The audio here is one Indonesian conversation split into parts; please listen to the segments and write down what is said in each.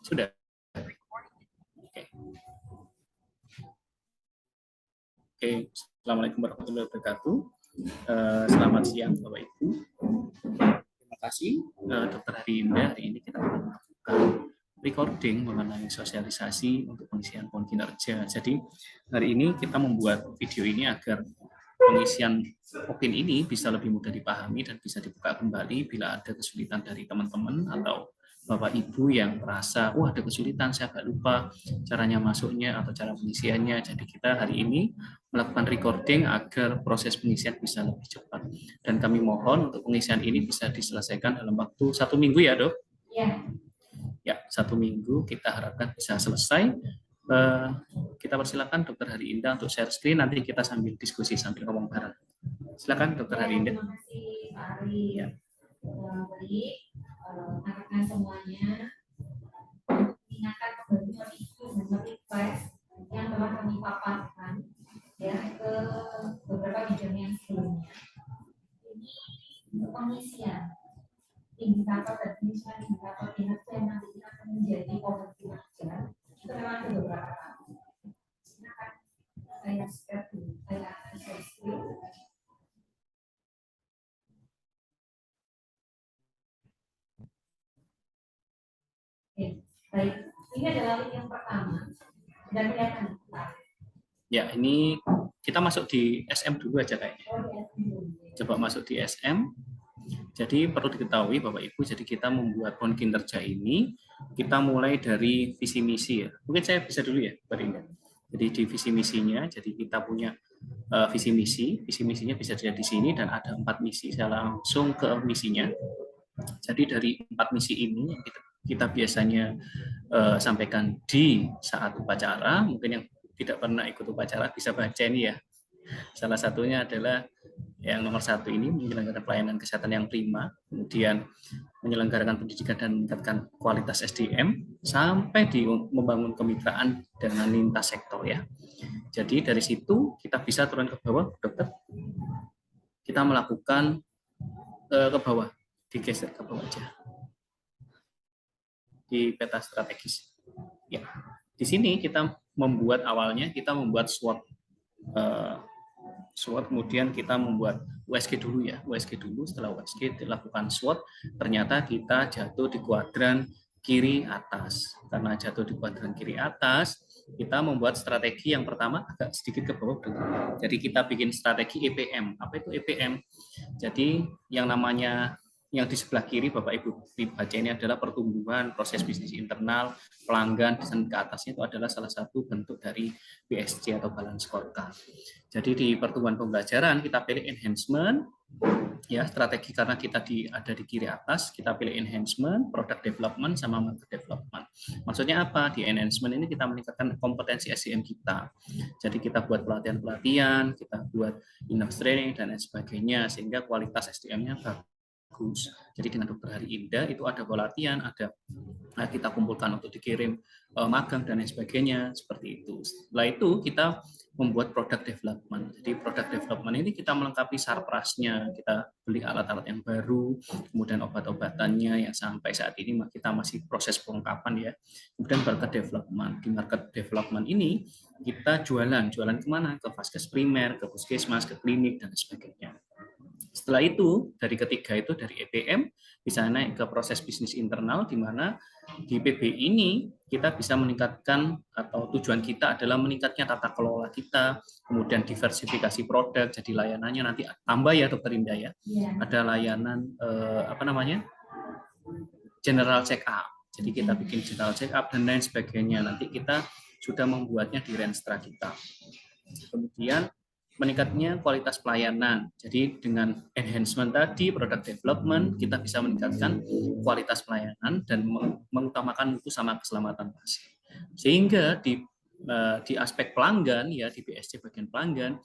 Sudah. Oke. Oke. Assalamualaikum warahmatullahi wabarakatuh. Selamat siang Bapak Ibu. Terima kasih Dr. Harinda. Hari ini kita akan melakukan recording mengenai sosialisasi untuk pengisian PON kinerja. Jadi hari ini kita membuat video ini agar pengisian POKIN ini bisa lebih mudah dipahami dan bisa dibuka kembali bila ada kesulitan dari teman-teman atau Bapak Ibu yang merasa, wah ada kesulitan, saya agak lupa caranya masuknya atau cara pengisiannya. Jadi kita hari ini melakukan recording agar proses pengisian bisa lebih cepat. Dan kami mohon untuk pengisian ini bisa diselesaikan dalam waktu 1 minggu ya dok? Ya, 1 minggu kita harapkan bisa selesai. Kita persilakan Dr. Harinda untuk share screen, nanti kita sambil diskusi sambil ngomong bareng. Silakan Dr. Harinda. Terima kasih Pak Ari. Ya. Baik, rekan semuanya, ingatkan kembali isu dan request yang telah kami paparkan ya ke beberapa bidang yang sebelumnya. Ini pengisian indikator dan penyusunan indikator kinerja yang nanti akan menjadi obat kinerja itu memang ada beberapa. Silakan saya share dulu, saya akan share screen. Oke, baik. Ini adalah link yang pertama. Dan kelihatan. Ya, ini kita masuk di SM dulu aja kayaknya. Coba masuk di SM. Jadi perlu diketahui Bapak Ibu, jadi kita membuat PON kinerja ini, kita mulai dari visi misi ya. Mungkin saya bisa dulu ya, Pak Rinda. Jadi di visi misinya, jadi kita punya visi misinya bisa dilihat di sini dan ada 4 misi. Saya langsung ke misinya. Jadi dari 4 misi ini kita biasanya sampaikan di saat upacara. Mungkin yang tidak pernah ikut upacara bisa baca ini ya. Salah satunya adalah yang nomor 1 ini menyelenggarakan pelayanan kesehatan yang prima, kemudian menyelenggarakan pendidikan dan meningkatkan kualitas SDM, sampai di membangun kemitraan dengan lintas sektor ya. Jadi dari situ kita bisa turun ke bawah, dokter. Kita melakukan ke bawah, digeser ke bawah aja. Di peta strategis. Ya. Di sini kita membuat awalnya kita membuat SWOT. SWOT, kemudian kita membuat USG dulu ya, USG dulu. Setelah USG dilakukan SWOT, ternyata kita jatuh di kuadran kiri atas. Karena jatuh di kuadran kiri atas, kita membuat strategi yang pertama agak sedikit ke bawah. Jadi kita bikin strategi EPM. Apa itu EPM? Jadi yang namanya yang di sebelah kiri Bapak Ibu dibaca ini adalah pertumbuhan proses bisnis internal, pelanggan, dan ke atasnya itu adalah salah satu bentuk dari BSC atau balance scorecard. Jadi di pertumbuhan pembelajaran kita pilih enhancement, ya strategi karena kita ada di kiri atas, kita pilih enhancement, product development, sama market development. Maksudnya apa? Di enhancement ini kita meningkatkan kompetensi SDM kita. Jadi kita buat pelatihan-pelatihan, kita buat in-house training, dan lain sebagainya, sehingga kualitas SDM-nya bagus. Jadi dengan Dr. Harinda itu ada pelatihan, ada kita kumpulkan untuk dikirim magang dan lain sebagainya, seperti itu. Setelah itu kita membuat product development. Jadi product development ini kita melengkapi sarprasnya, kita beli alat-alat yang baru, kemudian obat-obatannya yang sampai saat ini kita masih proses pelengkapan ya. Kemudian market development. Di market development ini kita jualan kemana? Ke vaskes primer, ke puskesmas, ke klinik, dan sebagainya. Setelah itu, dari ketiga itu dari EPM, bisa naik ke proses bisnis internal, di mana di PB ini kita bisa meningkatkan, atau tujuan kita adalah meningkatnya tata kelola kita, kemudian diversifikasi produk, jadi layanannya nanti tambah ya Dokter Indah ya. Ada layanan general check up. Jadi kita bikin general check up dan lain sebagainya. Nanti kita sudah membuatnya di Renstra kita. Kemudian meningkatnya kualitas pelayanan. Jadi dengan enhancement tadi, product development, kita bisa meningkatkan kualitas pelayanan dan mengutamakan mutu sama keselamatan pasien. Sehingga di aspek pelanggan ya, di BSC bagian pelanggan,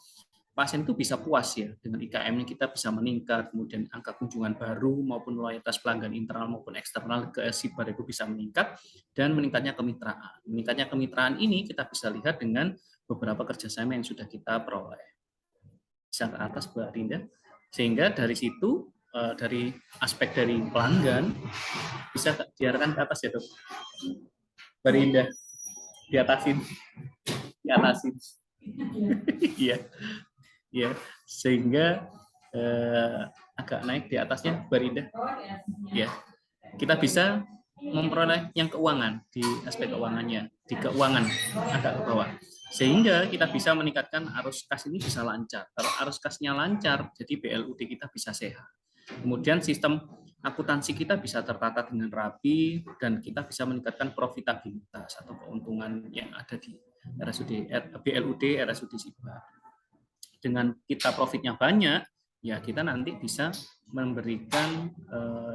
pasien itu bisa puas ya dengan IKM-nya, kita bisa meningkat, kemudian angka kunjungan baru maupun loyalitas pelanggan internal maupun eksternal ke SIPAR itu bisa meningkat, dan meningkatnya kemitraan. Meningkatnya kemitraan ini kita bisa lihat dengan beberapa kerjasama yang sudah kita peroleh. Bisa ke atas Mbak Rinda. Sehingga dari situ, dari aspek dari pelanggan, bisa diarahkan ke atas ya dok. Berindah diatasin. Iya. Ya, sehingga agak naik di atasnya Berindah. Ya. Kita bisa memperoleh yang keuangan di aspek keuangannya, di keuangan agak ke bawah. Sehingga kita bisa meningkatkan arus kas ini bisa lancar. Kalau arus kasnya lancar, jadi BLUD kita bisa sehat. Kemudian sistem akuntansi kita bisa tertata dengan rapi dan kita bisa meningkatkan profitabilitas atau keuntungan yang ada di RSUD BLUD RSUD Sibar. Dengan kita profitnya banyak, ya kita nanti bisa memberikan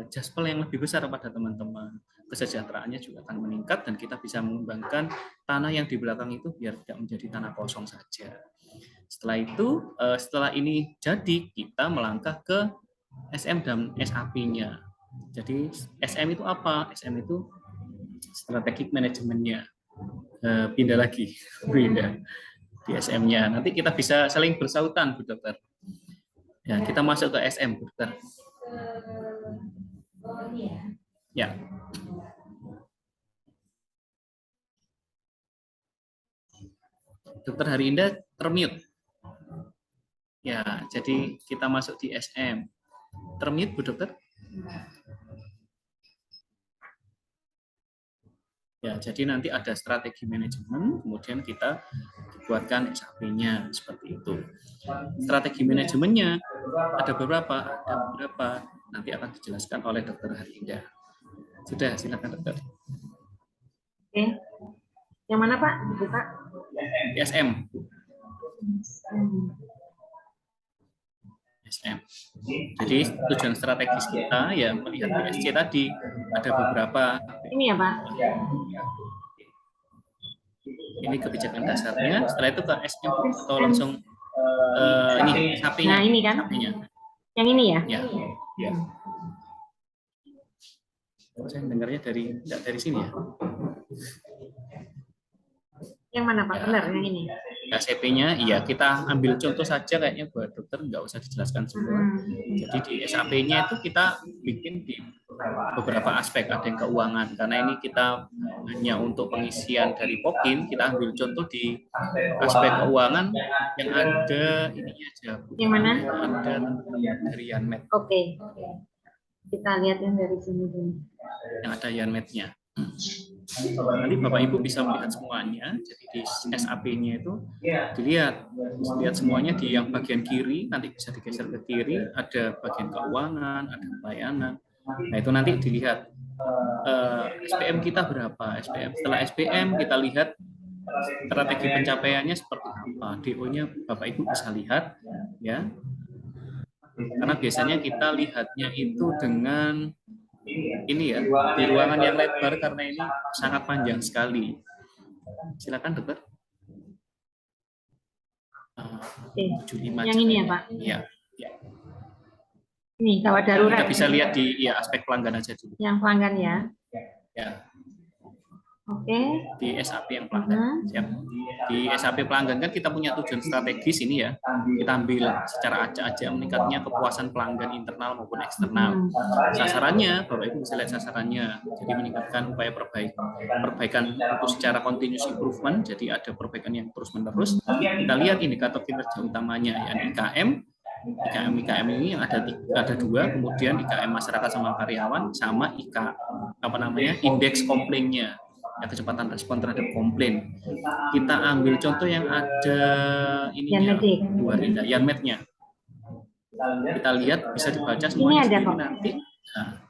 jaspel yang lebih besar kepada teman-teman. Kesejahteraannya juga akan meningkat dan kita bisa mengembangkan tanah yang di belakang itu biar tidak menjadi tanah kosong saja. Setelah itu, setelah ini jadi, kita melangkah ke SM dan SAP-nya. Jadi SM itu apa? SM itu strategic manajemennya. Pindah lagi, pindah di SM-nya. Nanti kita bisa saling bersautan, Bu Dokter. Ya, kita masuk ke SM, Bu Dokter. Ya. Dokter Hari Indah termute. Ya, jadi kita masuk di SM. Termute, Bu Dokter. Ya, jadi nanti ada strategi manajemen, kemudian kita buatkan SAP-nya seperti itu. Strategi manajemennya ada beberapa, nanti akan dijelaskan oleh Dokter Hari Indah. Sudah, silakan Dokter. Oke, yang mana Pak? Buka. SM. SM. Jadi tujuan strategis kita ya melihat BSC tadi ada beberapa. Ini ya Pak. Ini kebijakan dasarnya. Setelah itu ke SM atau langsung ini SAP-nya. Nah ini kan. SAP-nya. Yang ini ya. Ya. Ya. Saya dengarnya tidak dari sini ya. Yang mana Pak? Benar yang ini. SAP-nya, iya kita ambil contoh saja kayaknya buat dokter nggak usah dijelaskan semua. Jadi di SAP-nya itu kita bikin di beberapa aspek, ada yang keuangan karena ini kita hanya untuk pengisian dari Pokin, kita ambil contoh di aspek keuangan yang ada ini aja. Yang mana? Ada dari Yanmet. Oke. Kita lihat yang dari sini dulu. Yang ada Yanmetnya. Nanti Bapak Ibu bisa melihat semuanya. Jadi di SAP-nya itu dilihat semuanya di yang bagian kiri, nanti bisa digeser ke kiri, ada bagian keuangan, ada pelayanan. Nah itu nanti dilihat SPM kita berapa, SPM. Setelah SPM kita lihat strategi pencapaiannya seperti apa, DO-nya Bapak Ibu bisa lihat ya. Karena biasanya kita lihatnya itu dengan ini ya, di ruangan yang lebar karena ini sangat panjang sekali. Silakan dokter. 75 yang ini ya Pak? Iya. Ya. Ini gawat darurat. Kita bisa lihat di ya, aspek pelanggan aja dulu. Yang pelanggan ya. Ya. Oke. Di SAP yang pelanggan. Siap. Di SAP pelanggan kan kita punya tujuan strategis ini ya. Kita ambil secara acak aja meningkatnya kepuasan pelanggan internal maupun eksternal. Sasarannya, Bapak Ibu bisa lihat sasarannya. Jadi meningkatkan upaya perbaikan untuk secara continuous improvement. Jadi ada perbaikan yang terus-menerus. Kita lihat indikator kinerja utamanya yang IKM ini yang ada dua, kemudian IKM masyarakat sama karyawan sama indeks komplainnya. Ya, kecepatan respon terhadap komplain. Kita ambil contoh yang ada ininya, Yanmet-nya. Kita lihat bisa dibaca semuanya. Ini ada kok. Nanti. Nah.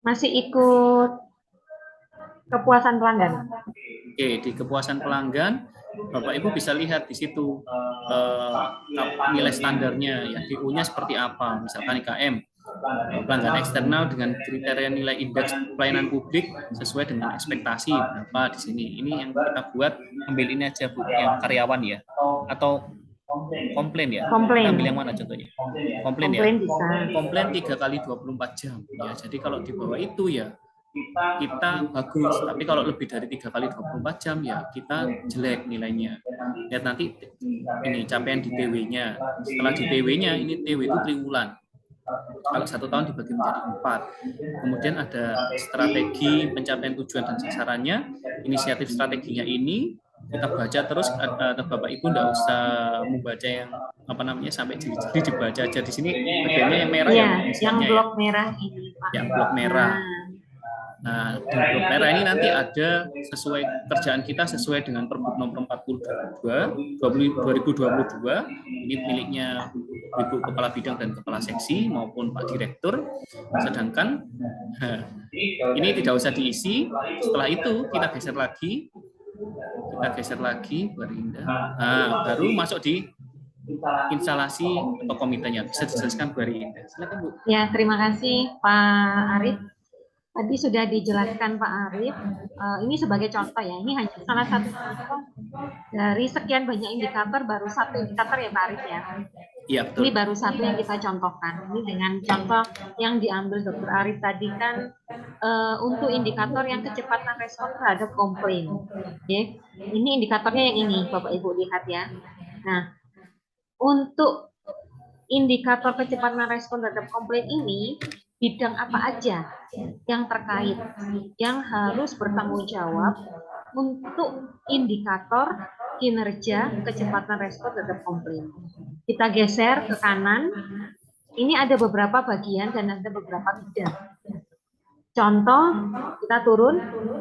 Masih ikut kepuasan pelanggan. Oke, di kepuasan pelanggan, Bapak Ibu bisa lihat di situ nilai standarnya, ya DO-nya seperti apa. Misalkan IKM. Pelanggan eksternal dengan kriteria nilai indeks pelayanan publik sesuai dengan ekspektasi berapa di sini. Ini yang kita buat, ambil ini aja Bu, yang karyawan ya, atau komplain ya. Komplain. Ambil yang mana contohnya? Komplain ya. Bisa. Komplain 3 kali 24 jam ya. Jadi kalau di bawah itu ya kita bagus, tapi kalau lebih dari 3 kali 24 jam ya kita jelek nilainya. Lihat nanti ini capaian di TW-nya. Setelah di TW-nya ini TW itu triwulan. Kalau 1 tahun dibagi menjadi 4. Kemudian ada strategi pencapaian tujuan dan sasarannya. Inisiatif strateginya ini kita baca terus. Bapak Ibu enggak usah membaca yang sampai jeli-jeli, dibaca aja. Di sini bagiannya yang merah Ya, yang yang inisialnya blok merah ini, Pak. yang blok merah. Nah, di blok merah ini nanti ada sesuai kerjaan kita sesuai dengan Pergub nomor 42 2022. Ini miliknya Ibu Kepala Bidang dan Kepala Seksi maupun Pak Direktur. Sedangkan ini tidak usah diisi. Setelah itu kita geser lagi, Bu Arinda. Nah, baru masuk di instalasi atau komitenya. Bisa dijelaskan Bu Arinda. Silakan Bu. Ya, terima kasih Pak Arif. Tadi sudah dijelaskan Pak Arif. Ini sebagai contoh ya. Ini hanya salah satu contoh dari sekian banyak indikator, baru satu indikator ya Pak Arif ya. Iya, betul. Ini baru satu yang kita contohkan. Ini dengan contoh yang diambil Dr. Arif tadi kan untuk indikator yang kecepatan respon terhadap komplain. Oke. Ini indikatornya yang ini, Bapak Ibu lihat ya. Nah, untuk indikator kecepatan respon terhadap komplain ini, bidang apa aja yang terkait, yang harus bertanggung jawab untuk indikator kinerja kecepatan respon terhadap komplain. Kita geser ke kanan, ini ada beberapa bagian dan ada beberapa bidang. Contoh, kita turun,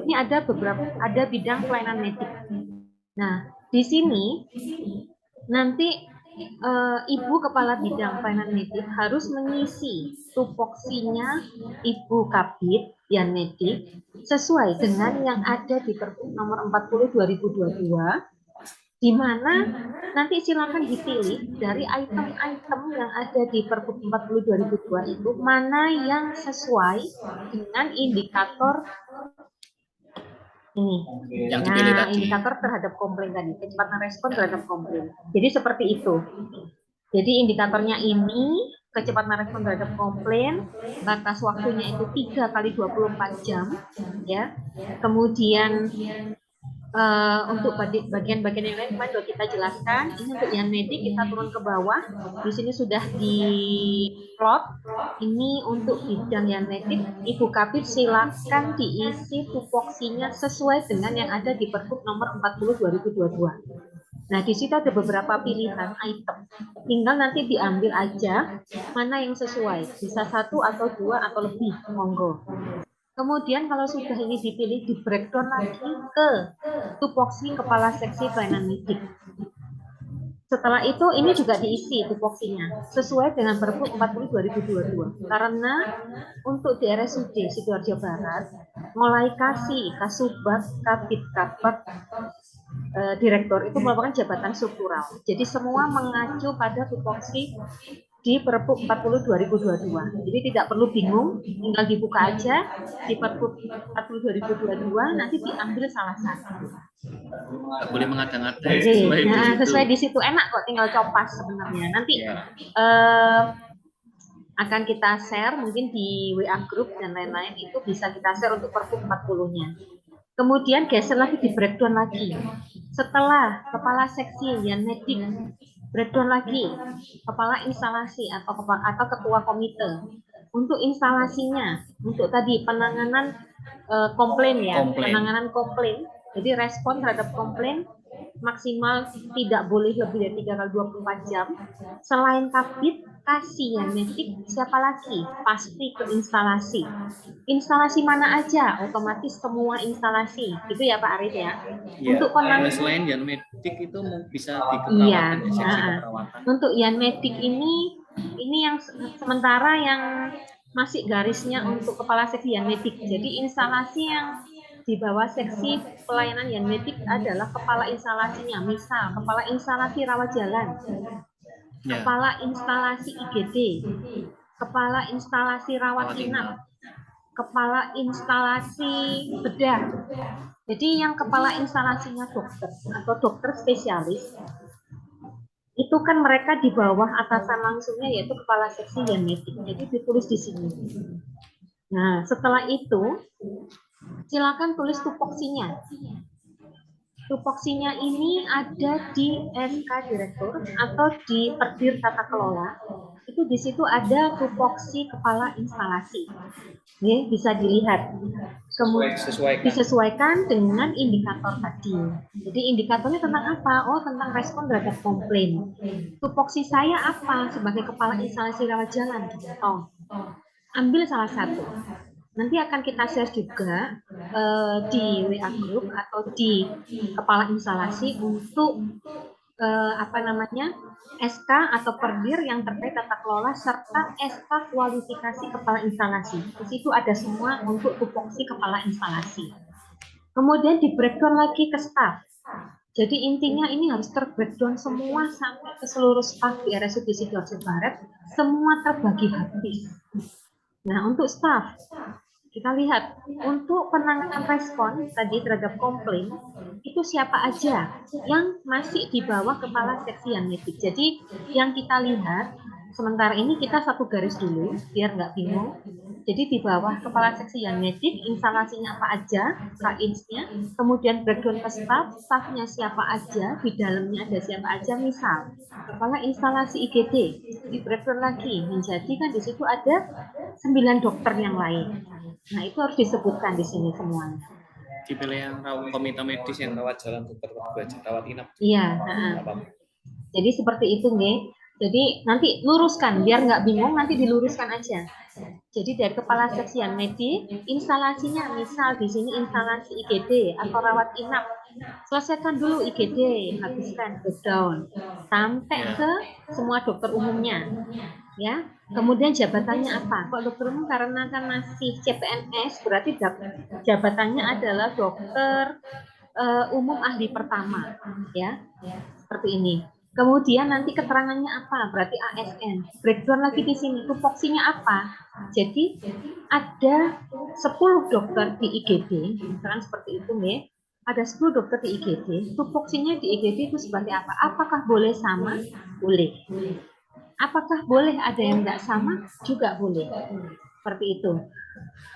ini ada bidang pelayanan medik. Nah, di sini nanti Ibu Kepala Bidang Pelayanan Medik harus mengisi tupoksinya Ibu Kabid Yan Medik sesuai dengan yang ada di Pergub nomor 40 2022, di mana nanti silakan dipilih dari item-item yang ada di Pergub 40 2002 itu mana yang sesuai dengan indikator ini. Yang dipilih tadi. Indikator terhadap komplain tadi, kecepatan respon terhadap komplain. Jadi seperti itu. Jadi indikatornya ini, kecepatan respon terhadap komplain, batas waktunya itu 3 kali 24 jam, ya. Kemudian untuk bagian-bagian yang lain kemarin sudah kita jelaskan. Ini untuk yang medik kita turun ke bawah. Di sini sudah di plot. Ini untuk bidang yang medik, Ibu Kabid silakan diisi tupoksinya sesuai dengan yang ada di Pergub nomor 40 2022. Nah, di situ ada beberapa pilihan item. Tinggal nanti diambil aja mana yang sesuai. Bisa 1 atau 2 atau lebih, monggo. Kemudian kalau sudah ini dipilih, di breakdown lagi ke tupoksi Kepala Seksi Pelayanan Medik. Setelah itu ini juga diisi tupoksinya sesuai dengan Pergub 40 2022. Karena untuk di RSUD Sidoarjo Barat mulai Kasubag, Kabid, Kabag, Direktur itu merupakan jabatan struktural. Jadi semua mengacu pada tupoksi di Pergub 40 2022. Jadi tidak perlu bingung, tinggal dibuka aja di Pergub 40 2022, nanti diambil salah satu. Nggak boleh mengada-ngada. Sesuai di situ enak kok, tinggal copas sebenarnya. Nanti akan kita share mungkin di WA group dan lain-lain, itu bisa kita share untuk Pergub 40-nya. Kemudian geser lagi di breakdown lagi. Setelah Kepala Seksi Yan Medik, breakdown lagi Kepala Instalasi atau Ketua Komite. Untuk instalasinya, untuk tadi penanganan komplain ya, penanganan komplain. Jadi respon terhadap komplain maksimal tidak boleh lebih dari 3 kali 24 jam. Selain Kabid, kasih Yan Medik, siapa lagi? Pasti ke instalasi. Instalasi mana aja? Otomatis semua instalasi. Gitu ya Pak Arif ya. Untuk penanganan selain Yan Medik itu bisa di keperawatan, seksi keperawatan. Untuk Yan Medik ini yang sementara yang masih garisnya untuk Kepala Seksi Yan Medik. Jadi instalasi yang di bawah seksi pelayanan Yan Medik adalah kepala instalasinya. Misal kepala instalasi rawat jalan, kepala instalasi IGD, kepala instalasi rawat inap, kepala instalasi bedah. Jadi yang kepala instalasinya dokter atau dokter spesialis itu kan mereka di bawah atasan langsungnya yaitu kepala seksi Yan Medik. Jadi ditulis di sini. Nah, setelah itu silakan tulis tupoksinya. Tupoksinya ini ada di SK Direktur atau di Perdir Tata Kelola. itu di situ ada tupoksi kepala instalasi. Ya, bisa dilihat. Kemudian disesuaikan dengan indikator tadi. Jadi indikatornya tentang apa? Oh, tentang respon terhadap komplain. Tupoksi saya apa sebagai kepala instalasi rawat jalan? Contoh, ambil salah satu. Nanti akan kita share juga di WA group atau di kepala instalasi untuk SK atau perdir yang terkait tata kelola serta SK kualifikasi kepala instalasi. Di situ ada semua untuk tupoksi kepala instalasi. Kemudian di breakdown lagi ke staff. Jadi intinya ini harus terbreakdown semua sampai ke seluruh staff di RSUD Sidoarjo Barat, semua terbagi habis. Nah, untuk staff, kita lihat untuk penanganan respon tadi terhadap komplain itu siapa aja yang masih di bawah kepala seksi yang medik. Jadi yang kita lihat sementara ini kita satu garis dulu biar nggak bingung. Jadi di bawah kepala seksi yang medik instalasinya apa aja, KINS-nya, kemudian breakdown ke staff, staffnya siapa aja, di dalamnya ada siapa aja. Misal kepala instalasi IGD di breakdown lagi menjadi kan di situ ada 9 dokter yang lain. Nah, itu harus disebutkan di sini semuanya. Dipilih yang komite medis yang rawat jalan dokter rawat inap. Iya. Jadi seperti itu, nih. Jadi nanti luruskan, biar nggak bingung, nanti diluruskan aja. Jadi dari kepala seksian medik, instalasinya misal di sini instalasi IGD atau rawat inap, selesaikan dulu IGD, habiskan breakdown sampai ke semua dokter umumnya, ya. Kemudian jabatannya apa? Kalau dokter umum karena kan masih CPNS, berarti jabatannya adalah dokter umum ahli pertama, ya, seperti ini. Kemudian nanti keterangannya apa? Berarti ASN. Breakdown lagi di sini. Tupoksinya apa? Jadi ada 10 dokter di IGD, misalkan seperti itu, nih. Ada 10 dokter di IGD. Tupoksinya di IGD itu seperti apa? Apakah boleh sama? Boleh. Apakah boleh ada yang nggak sama? Juga boleh. Seperti itu.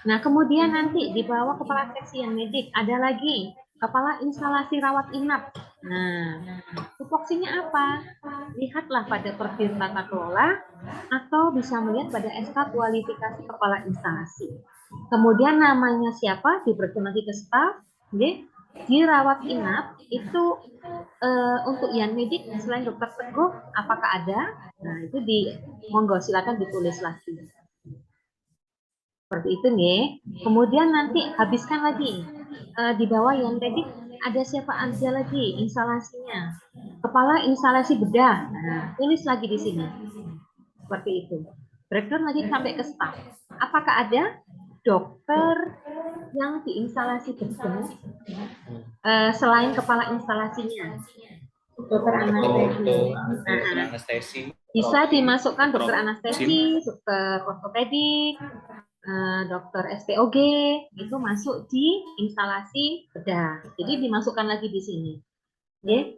Nah, kemudian nanti di bawah kepala seksi yang medik ada lagi kepala instalasi rawat inap. Nah, tupoksinya apa? Lihatlah pada perdir tata kelola atau bisa melihat pada SK kualifikasi kepala instalasi. Kemudian namanya siapa? Diberikan lagi ke staff. Di rawat inap itu untuk yang medik selain dokter Teguh, apakah ada? Nah, itu monggo silakan ditulis lagi. Seperti itu, nih. Kemudian nanti habiskan lagi di bawah yang medik ada siapa aja lagi instalasinya. Kepala instalasi bedah. Nah, tulis lagi di sini. Seperti itu. Breakdown lagi sampai ke staff. Apakah ada dokter yang diinstalasi bedah selain kepala instalasinya? Dokter anestesi. Bisa dimasukkan dokter anestesi, dokter ortopedik, dokter SPOG itu masuk di instalasi bedah. Jadi dimasukkan lagi di sini. Ya.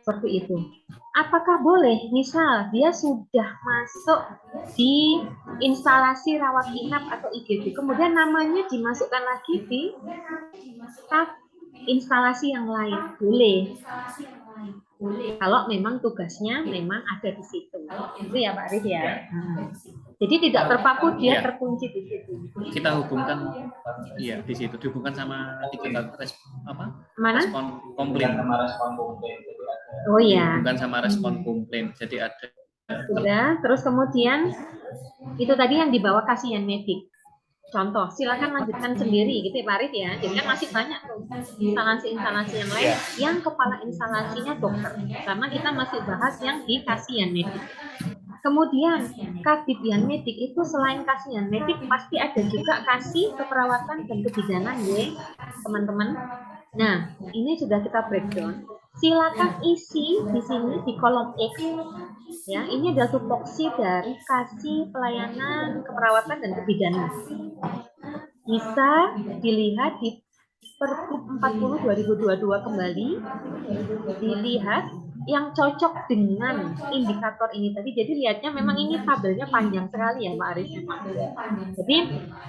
Seperti itu. Apakah boleh misal dia sudah masuk di instalasi rawat inap atau IGD, kemudian namanya dimasukkan lagi di staf instalasi yang lain? Boleh. Kalau memang tugasnya memang ada di situ. Itu ya Pak Arif ya. Jadi tidak terpaku, dia terkunci di situ. Kita hubungkan, iya di situ dihubungkan sama respon komplain. Oh iya. Dihubungkan sama respon komplain. Jadi ada. Sudah. Terus kemudian itu tadi yang dibawa kasihan medik. Contoh, silakan lanjutkan sendiri gitu ya Pak Arif ya. Jadi kan masih banyak tuh instalasi-instalasi yang lain yang kepala instalasinya dokter. Karena kita masih bahas yang di kasihan medik. Kemudian Kadip yang medik itu selain kasihan medik pasti ada juga kasih keperawatan dan kebidanan ya teman-teman. Nah, ini sudah kita breakdown. Silakan isi di sini di kolom X. Ya, ini adalah tupoksi dari kasih pelayanan keperawatan dan kebidanan. Bisa dilihat di Pergub 40 2022 kembali, dilihat yang cocok dengan indikator ini tadi. Jadi lihatnya memang ini tabelnya panjang sekali ya Pak Arif. Jadi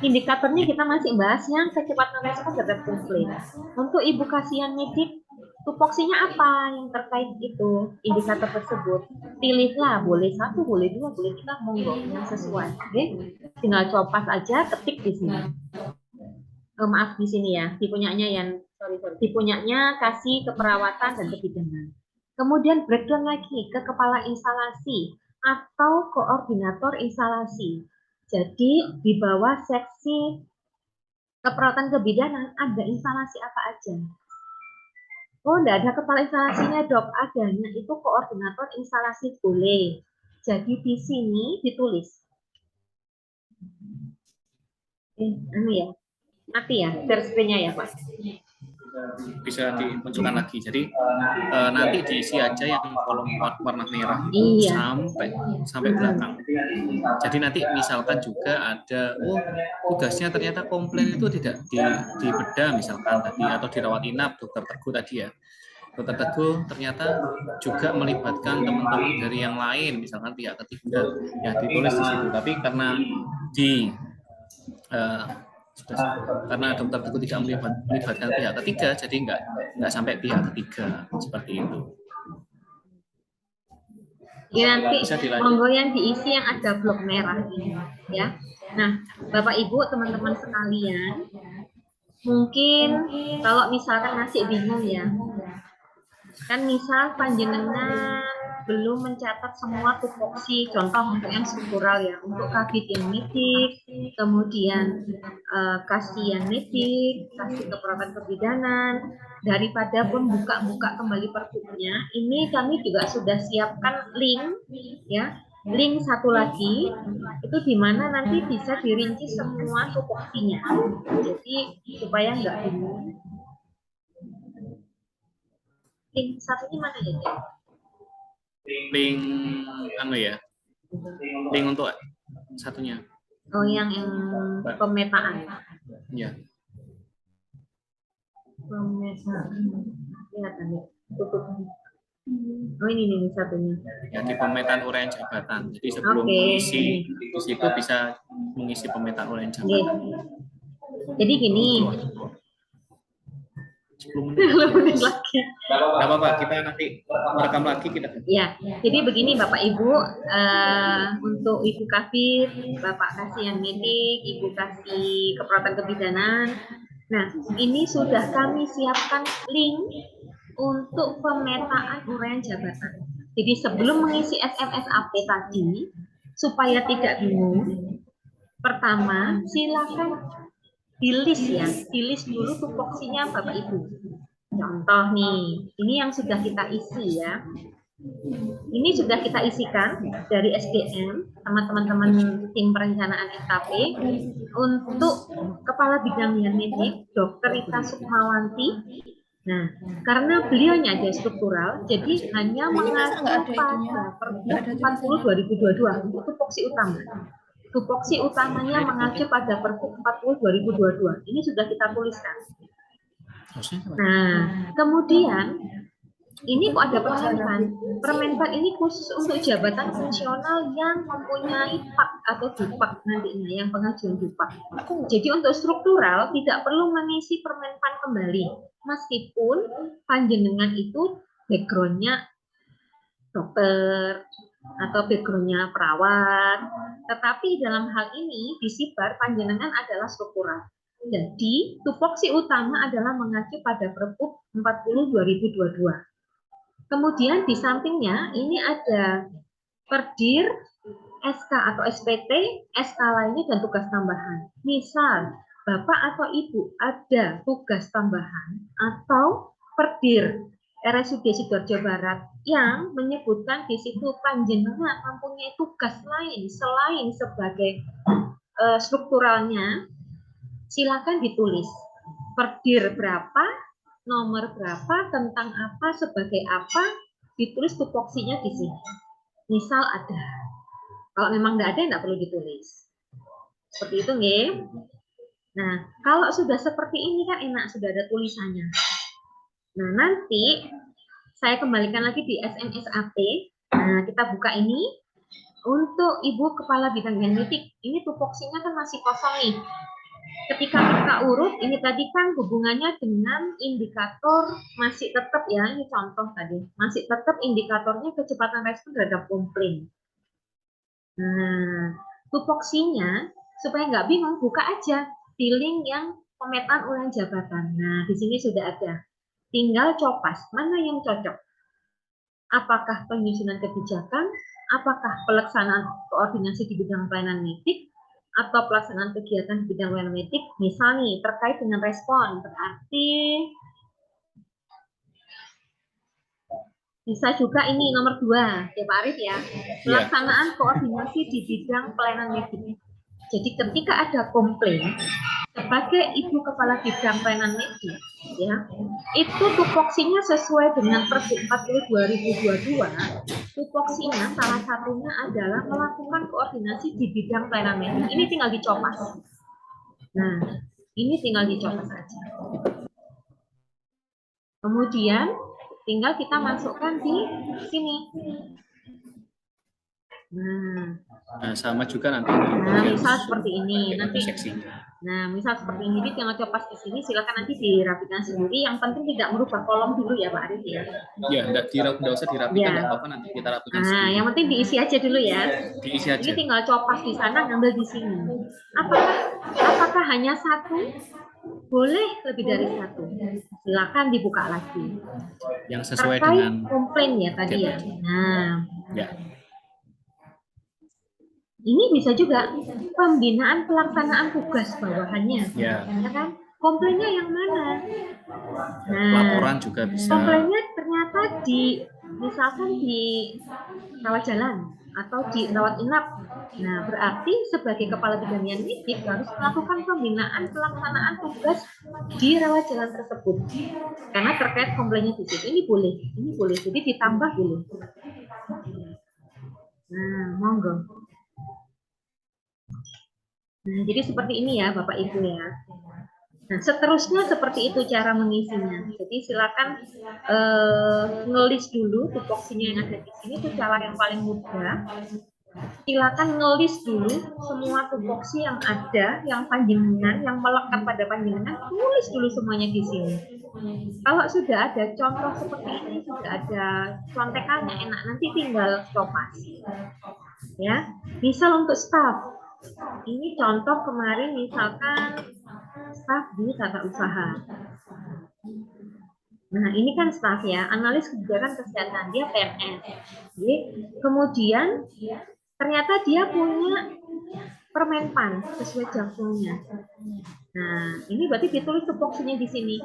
indikatornya kita masih bahas yang kecepatan respon terhadap komplain. Untuk ibu kasihan medik tupoksinya apa yang terkait itu indikator tersebut. Pilihlah, boleh 1, boleh 2, boleh 3, monggo yang sesuai. Oke, tinggal copas aja, ketik di sini. Maaf di sini ya, dipunyanya yang dipunyanya kasih keperawatan dan kebidanan. Kemudian breakdown lagi ke kepala instalasi atau koordinator instalasi. Jadi di bawah seksi keperawatan kebidanan ada instalasi apa aja? Oh, enggak ada kepala instalasinya, Dok. Adanya itu koordinator instalasi boleh. Jadi di sini ditulis. Ya. Mati ya, share screen-nya ya, Pak. Bisa dimunculkan lagi. Jadi nanti diisi aja yang kolom warna merah Iya. sampai belakang. Jadi nanti misalkan juga ada, tugasnya ternyata komplain itu tidak dibedah misalkan tadi, atau dirawat inap dokter Teguh tadi ya. Dokter Teguh ternyata juga melibatkan teman-teman dari yang lain, misalkan pihak ketiga, ya ditulis di situ. Tapi karena karena dokter Teguh tidak melibatkan pihak ketiga, jadi nggak sampai pihak ketiga seperti itu. Ya, nanti monggo yang diisi yang ada blok merah ini ya. Nah, Bapak Ibu, teman-teman sekalian, mungkin kalau misalkan masih bingung ya, kan misal panjenengan belum mencatat semua tupoksi, contoh untuk yang struktural ya, untuk kabit yang nitik, kemudian kasih yang nitik, kasih keperawatan kebidanan, daripada membuka-buka kembali pergubnya, ini kami juga sudah siapkan link ya, link satu lagi itu di mana nanti bisa dirinci semua tupoksinya, jadi supaya nggak bingung. Link satunya mana ya? Link link untuk satunya. Oh, yang pemetaan. Ya. Pemetaan. Lihat tadi. Oh, ini satunya. Ya, di pemetaan uraian jabatan. Jadi sebelum mengisi di situ bisa mengisi pemetaan uraian jabatan. Jadi gini. 10 menit lagi. Nggak apa-apa, kita nanti merekam lagi kita. Ya, jadi begini Bapak Ibu, untuk Ibu Kabit, Bapak kasih yang medik, Ibu kasih keperawatan kebidanan. Nah, ini sudah kami siapkan link untuk pemetaan uraian jabatan. Jadi sebelum mengisi SMS AP tadi, supaya tidak bingung, pertama silakan di list dulu tupoksinya Bapak Ibu. Contoh nih, ini yang sudah kita isi ya. Ini sudah kita isikan dari SDM sama teman-teman tim perencanaan SKP untuk Kepala Bidang Medik, Dr. Rita Sukmawanti. Nah, karena beliaunya ada struktural, jadi hanya mengacu pada Pergub 40 2022 untuk tupoksi utama. Tupoksi utamanya mengacu pada Pergub 40 2022. Ini sudah kita tuliskan. Nah, kemudian ini kok ada permenpan. Permenpan ini khusus untuk jabatan fungsional yang mempunyai PAK atau DUPAK nantinya, yang pengajuan DUPAK. Jadi untuk struktural tidak perlu mengisi permenpan kembali, meskipun panjenengan itu backgroundnya dokter atau backgroundnya perawat, tetapi dalam hal ini di SIBAR panjenengan adalah struktural. Jadi tupoksi utama adalah mengacu pada Pergub 40 2022. Kemudian di sampingnya ini ada Perdir, SK atau SPT, SK lainnya dan tugas tambahan. Misal Bapak atau Ibu ada tugas tambahan atau Perdir RSUD Sidoarjo Barat yang menyebutkan di situ panjenengan mempunyai tugas lain selain sebagai strukturalnya, silakan ditulis Perdir berapa, nomor berapa, tentang apa, sebagai apa, ditulis tupoksinya di sini. Misal ada. Kalau memang tidak ada, tidak perlu ditulis. Seperti itu, nggih. Nah, kalau sudah seperti ini kan enak, sudah ada tulisannya. Nah, nanti saya kembalikan lagi di SMS AP. Nah, kita buka ini. Untuk Ibu Kepala Bidang Genetik, ini tupoksinya kan masih kosong nih. ketika kita urut, ini tadi kan hubungannya dengan indikator masih tetap ya, ini contoh tadi, masih tetap indikatornya kecepatan respon terhadap komplain. Nah, tupoksinya supaya nggak bingung, buka aja di link yang pemetaan ulang jabatan. Nah, di sini sudah ada. Tinggal copas mana yang cocok. Apakah penyusunan kebijakan, apakah pelaksanaan koordinasi di bidang pelayanan medik, atau pelaksanaan kegiatan di bidang pelayanan medik, misalnya terkait dengan respon, berarti bisa juga ini nomor 2, ya Pak Arif ya, pelaksanaan koordinasi di bidang pelayanan medik. Jadi ketika ada komplain, sebagai Ibu Kepala Bidang Pelayanan Medik, ya, itu tupoksinya sesuai dengan Pergub 40 2022. Tupoksinya salah satunya adalah melakukan koordinasi di bidang pelayanan medik. Ini tinggal dicopas. Nah, ini tinggal dicopas saja. Kemudian tinggal kita masukkan di sini. Nah, sama juga nanti. Nah, misal seperti ini. Nanti seksinya. Nah, misal seperti ini, tinggal copas di sini, silakan nanti dirapikan sendiri. Yang penting tidak merubah kolom dulu ya Pak Arif ya. Ya, enggak usah dirapikan, enggak apa-apa, nanti kita rapikan Nah, sendiri. yang penting diisi aja dulu ya. Diisi aja. Ini tinggal copas di sana, ngambil di sini. Apakah hanya satu? Boleh lebih dari satu. Silakan dibuka lagi. Yang sesuai terkait dengan komplain ya tadi ya. Nah, ya. Ini bisa juga pembinaan pelaksanaan tugas bawahannya. Ya. Ya kan? Komplainnya yang mana? Nah, Laporan juga bisa. Komplainnya ternyata misalkan di rawat jalan atau di rawat inap. Nah, berarti sebagai kepala bidang medik harus melakukan pembinaan pelaksanaan tugas di rawat jalan tersebut. Karena terkait komplainnya di situ. Ini boleh. Jadi ditambah boleh. Nah, monggo. Nah, jadi seperti ini ya Bapak Ibu ya. Nah, seterusnya seperti itu cara mengisinya. Jadi silakan ngelis dulu tupoksinya yang ada di sini, itu cara yang paling mudah. Silakan ngelis dulu semua tupoksi yang ada, yang panjenengan, yang melekat pada panjenengan, tulis dulu semuanya di sini. Kalau sudah ada contoh seperti ini, sudah ada contekannya enak, nanti tinggal copas. Ya, misal untuk staf. Ini contoh kemarin misalkan staf di tata usaha. Nah, ini kan staf ya, analis kebijakan kesehatan, dia PNS. Jadi, kemudian ternyata dia punya permenpan sesuai jakselnya. Nah, ini berarti ditulis tupoksinya di sini.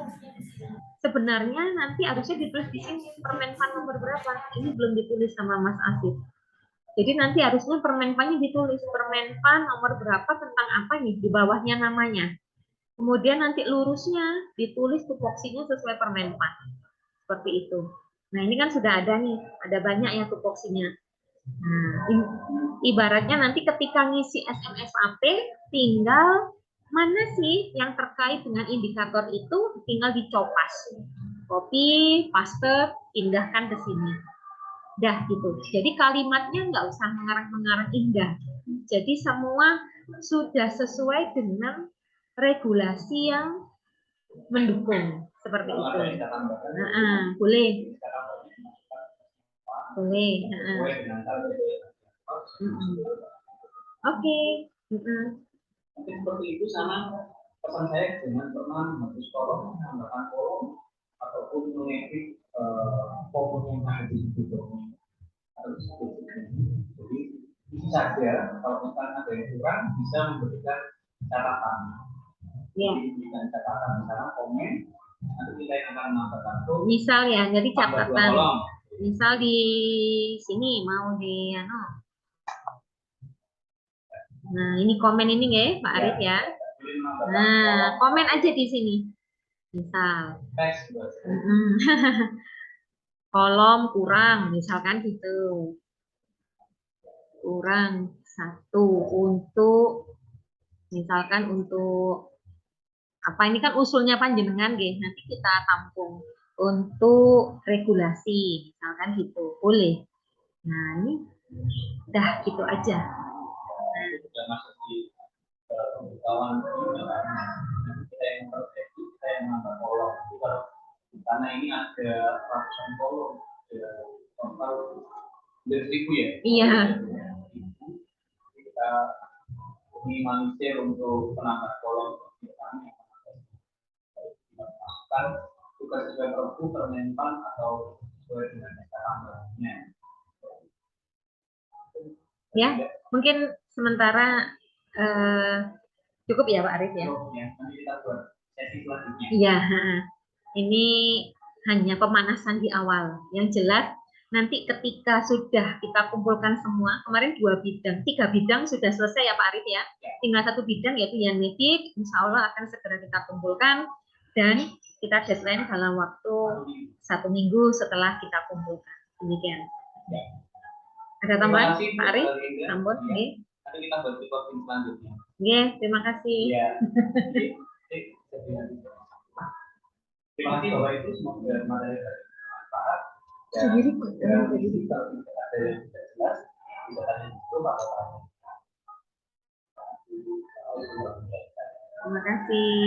Sebenarnya nanti harusnya ditulis di sini permenpan nomor berapa. Ini belum ditulis sama Mas Asif. Jadi nanti harusnya permenpannya ditulis permenpan nomor berapa tentang apa nih di bawahnya namanya. Kemudian nanti lurusnya ditulis tupoksinya sesuai permenpan. Seperti itu. Nah, ini kan sudah ada nih, ada banyak ya tupoksinya. Nah, ibaratnya nanti ketika ngisi SMSAP tinggal mana sih yang terkait dengan indikator itu tinggal dicopas. Copy, paste, pindahkan ke sini. Dah gitu. Jadi kalimatnya nggak usah mengarang-mengarang indah. Jadi semua sudah sesuai dengan regulasi yang mendukung seperti itu. Boleh. Boleh. Oke. Seperti itu sama pesan saya dengan pernah menghapus kolom, menambahkan kolom ataupun mengedit form yang ada di situ. Jadi bisa saja kalau misalnya ada yang kurang bisa memberikan catatan. Ya. Dengan catatan misalnya komen, nanti kita yang akan menambahkan. Misal ya, jadi catatan. Misal di sini mau di Nah, ini komen ini ya, Pak Arif ya. Nah, komen aja di sini. Misal. Kolom kurang, misalkan gitu. Kurang 1 untuk misalkan untuk apa ini kan usulnya panjenengan nggih, nanti kita tampung untuk regulasi, misalkan gitu. Boleh. Nah, ini udah gitu aja. karena ini ada ratusan kolom, ada total 1.000 ya. Iya. Kita minimalisir untuk penambahan kolom kan tugas sesuai perpu permenpan atau sesuai dengan tambahnya. Ya, mungkin sementara cukup ya Pak Arif ya. Nanti kita buat sesi selanjutnya. Iya, ini hanya pemanasan di awal. Yang jelas nanti ketika sudah kita kumpulkan semua, kemarin 3 bidang sudah selesai ya Pak Arif ya. Tinggal 1 bidang yaitu yang medik, insya Allah akan segera kita kumpulkan dan kita deadline dalam waktu 1 minggu setelah kita kumpulkan. Demikian. Ada tambahan Pak Arif? Tambun, ya. Nanti kita buat recording selanjutnya. Oke, terima kasih. Iya. Terima kasih Bapak Ibu, semoga materi bermanfaat. Sendiri kok. Kalau ada yang tidak jelas, bisa tanya itu Pak. Terima kasih.